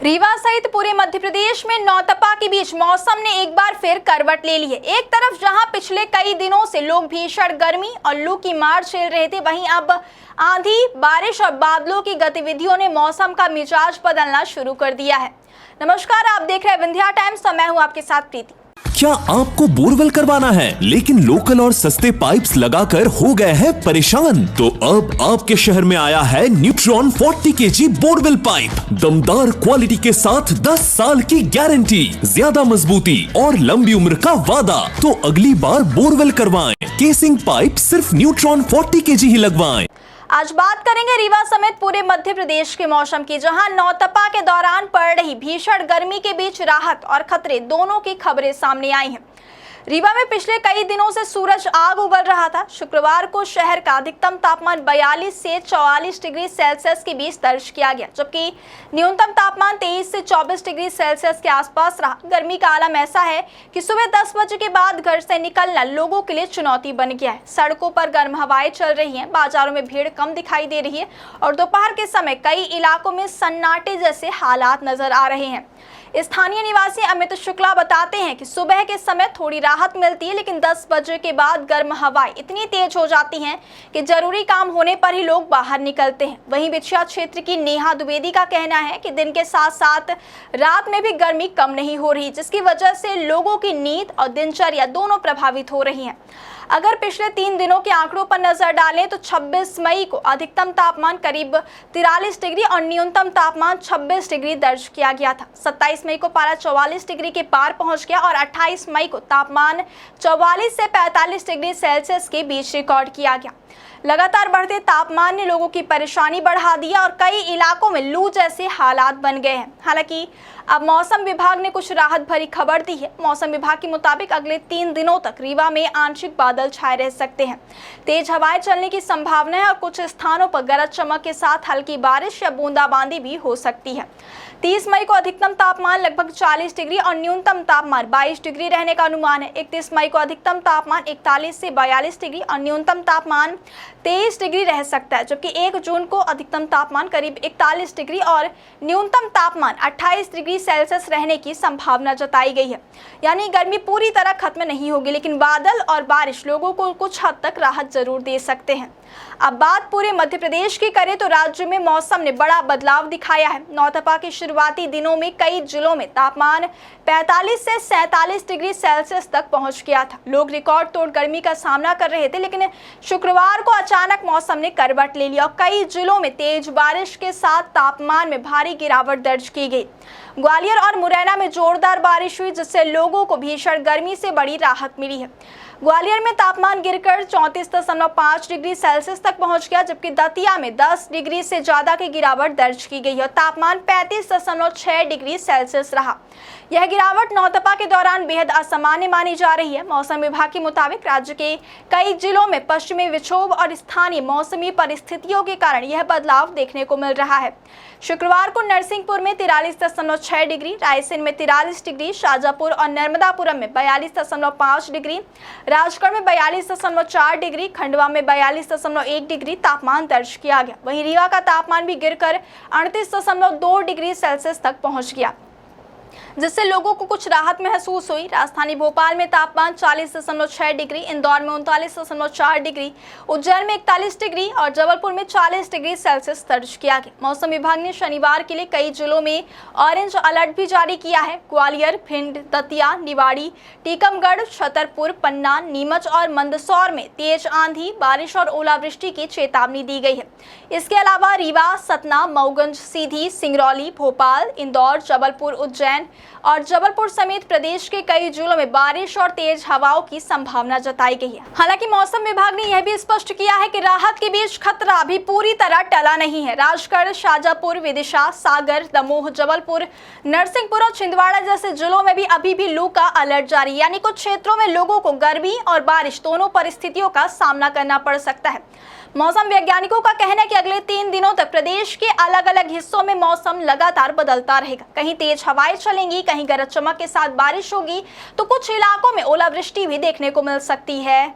रीवा सहित पूरे मध्य प्रदेश में नौतपा के बीच मौसम ने एक बार फिर करवट ले ली है। एक तरफ जहां पिछले कई दिनों से लोग भीषण गर्मी और लू की मार झेल रहे थे, वहीं अब आंधी, बारिश और बादलों की गतिविधियों ने मौसम का मिजाज बदलना शुरू कर दिया है। नमस्कार, आप देख रहे हैं विंध्या टाइम्स और मैं हूं आपके साथ प्रीति। क्या आपको बोरवेल करवाना है लेकिन लोकल और सस्ते पाइप्स लगाकर हो गए हैं परेशान? तो अब आपके शहर में आया है न्यूट्रॉन 40 kg बोरवेल पाइप। दमदार क्वालिटी के साथ 10 साल की गारंटी, ज्यादा मजबूती और लंबी उम्र का वादा। तो अगली बार बोरवेल करवाएं, केसिंग पाइप सिर्फ न्यूट्रॉन 40 kg ही लगवाएं। आज बात करेंगे रीवा समेत पूरे मध्य प्रदेश के मौसम की, जहां नौतपा के दौरान पड़ रही भीषण गर्मी के बीच राहत और खतरे दोनों की खबरें सामने आई हैं। रीवा में पिछले कई दिनों से सूरज आग उगल रहा था। शुक्रवार को शहर का अधिकतम तापमान 42 से 44 डिग्री सेल्सियस के बीच दर्ज किया गया, जबकि न्यूनतम तापमान 23 से 24 डिग्री सेल्सियस के आसपास रहा। गर्मी का आलम ऐसा है कि सुबह 10 बजे के बाद घर से निकलना लोगों के लिए चुनौती बन गया है। सड़कों पर गर्म हवाएं चल रही हैं, बाजारों में भीड़ कम दिखाई दे रही है और दोपहर के समय कई इलाकों में सन्नाटे जैसे हालात नजर आ रहे हैं। स्थानीय निवासी अमित शुक्ला बताते हैं कि सुबह के समय थोड़ी राहत मिलती है, लेकिन 10 बजे के बाद गर्म हवाएं इतनी तेज हो जाती हैं कि जरूरी काम होने पर ही लोग बाहर निकलते हैं। वहीं बिछिया क्षेत्र की नेहा द्विवेदी का कहना है कि दिन के साथ साथ रात में भी गर्मी कम नहीं हो रही, जिसकी वजह से लोगों की नींद और दिनचर्या दोनों प्रभावित हो रही हैं। अगर पिछले 3 दिनों के आंकड़ों पर नजर डालें तो 26 मई को अधिकतम तापमान करीब 43 डिग्री और न्यूनतम तापमान 26 डिग्री दर्ज किया गया था। 27 मई को पारा 44 डिग्री के पार पहुंच गया और 28 मई को तापमान 44 से 45 डिग्री सेल्सियस के बीच रिकॉर्ड किया गया। लगातार बढ़ते तापमान ने लोगों की परेशानी बढ़ा दी और कई इलाकों में लू जैसे हालात बन गए हैं। हालांकि अब मौसम विभाग ने कुछ राहत भरी खबर दी है। मौसम विभाग के मुताबिक अगले 3 दिनों तक रीवा में आंशिक बादल छाए रह सकते हैं। तेज हवाएं चलने की संभावना है और कुछ स्थानों पर गरज चमक के साथ हल्की बारिश या बूंदाबांदी भी हो सकती है। 30 मई को अधिकतम तापमान लगभग 40 डिग्री और न्यूनतम तापमान 22 डिग्री रहने का अनुमान है। 31 मई को अधिकतम तापमान 41 से 42 डिग्री और न्यूनतम तापमान 23 डिग्री रह सकता है, जबकि 1 जून को अधिकतम तापमान करीब 41 डिग्री और न्यूनतम तापमान 28 डिग्री सेल्सियस रहने की संभावना जताई गई है। यानी गर्मी पूरी तरह खत्म नहीं होगी, लेकिन बादल और बारिश लोगों को कुछ हद तक राहत जरूर दे सकते हैं। अब बात पूरे मध्य प्रदेश की करें तो राज्य में मौसम ने बड़ा बदलाव दिखाया है। नौतपा के शुरुआती दिनों में कई जिलों में तापमान 45 से 47 डिग्री सेल्सियस तक पहुंच गया था। लोग रिकॉर्ड तोड़ गर्मी का सामना कर रहे थे, लेकिन शुक्रवार को अचानक मौसम ने करवट ले लिया और कई जिलों में तेज बारिश के साथ तापमान में भारी गिरावट दर्ज की गई। ग्वालियर और मुरैना में जोरदार बारिश हुई, जिससे लोगों को भीषण गर्मी से बड़ी राहत मिली है। ग्वालियर में तापमान गिरकर 34.5 डिग्री सेल्सियस तक पहुंच गया, जबकि दतिया में 10 डिग्री से ज्यादा की गिरावट दर्ज की गई और तापमान 35.6 डिग्री सेल्सियस रहा। यह गिरावट नौतपा के दौरान बेहद असामान्य मानी जा रही है। मौसम विभाग के मुताबिक राज्य के कई जिलों में पश्चिमी विक्षोभ और स्थानीय मौसमी परिस्थितियों के कारण यह बदलाव देखने को मिल रहा है। शुक्रवार को नरसिंहपुर में 43.6 डिग्री, रायसेन में 43 डिग्री, शाजापुर और नर्मदापुरम में 42.5 डिग्री, राजगढ़ में 42.4 डिग्री, खंडवा में 42.1 डिग्री तापमान दर्ज किया गया। वहीं रीवा का तापमान भी गिरकर 38.2 डिग्री सेल्सियस तक पहुंच गया, जिससे लोगों को कुछ राहत महसूस हुई। राजधानी भोपाल में तापमान 40.6 डिग्री, इंदौर में 39.4 डिग्री, उज्जैन में 41 डिग्री और जबलपुर में 40 डिग्री सेल्सियस दर्ज किया गया। मौसम विभाग ने शनिवार के लिए कई जिलों में ऑरेंज अलर्ट भी जारी किया है। ग्वालियर, भिंड, दतिया, निवाड़ी, टीकमगढ़, छतरपुर, पन्ना, नीमच और मंदसौर में तेज आंधी, बारिश और ओलावृष्टि की चेतावनी दी गई है। इसके अलावा रीवा, सतना, मऊगंज, सीधी, सिंगरौली, भोपाल, इंदौर, जबलपुर, उज्जैन और जबलपुर समेत प्रदेश के कई जिलों में बारिश और तेज हवाओं की संभावना जताई गई है। हालांकि मौसम विभाग ने यह भी स्पष्ट किया है कि राहत के बीच खतरा अभी पूरी तरह टला नहीं है। राजगढ़, शाजापुर, विदिशा, सागर, दमोह, जबलपुर, नरसिंहपुर और छिंदवाड़ा जैसे जिलों में भी अभी भी लू का अलर्ट जारी, यानी कुछ क्षेत्रों में लोगों को गर्मी और बारिश दोनों परिस्थितियों का सामना करना पड़ सकता है। मौसम वैज्ञानिकों का कहना है कि अगले 3 दिनों तक प्रदेश के अलग अलग हिस्सों में मौसम लगातार बदलता रहेगा। कहीं तेज हवाएं चलेंगी, कहीं गरज चमक के साथ बारिश होगी, तो कुछ इलाकों में ओलावृष्टि भी देखने को मिल सकती है।